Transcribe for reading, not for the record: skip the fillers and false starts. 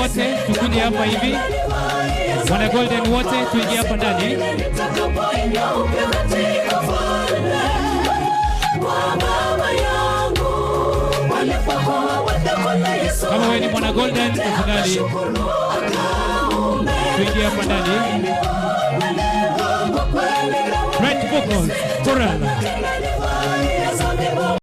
wote tukuje hapa hivi. Wana Golden wote tuingie hapa ndani. Kama wewe ni mwana Golden, tafadhali tuingie hapa ndani. Red vocals, Coral.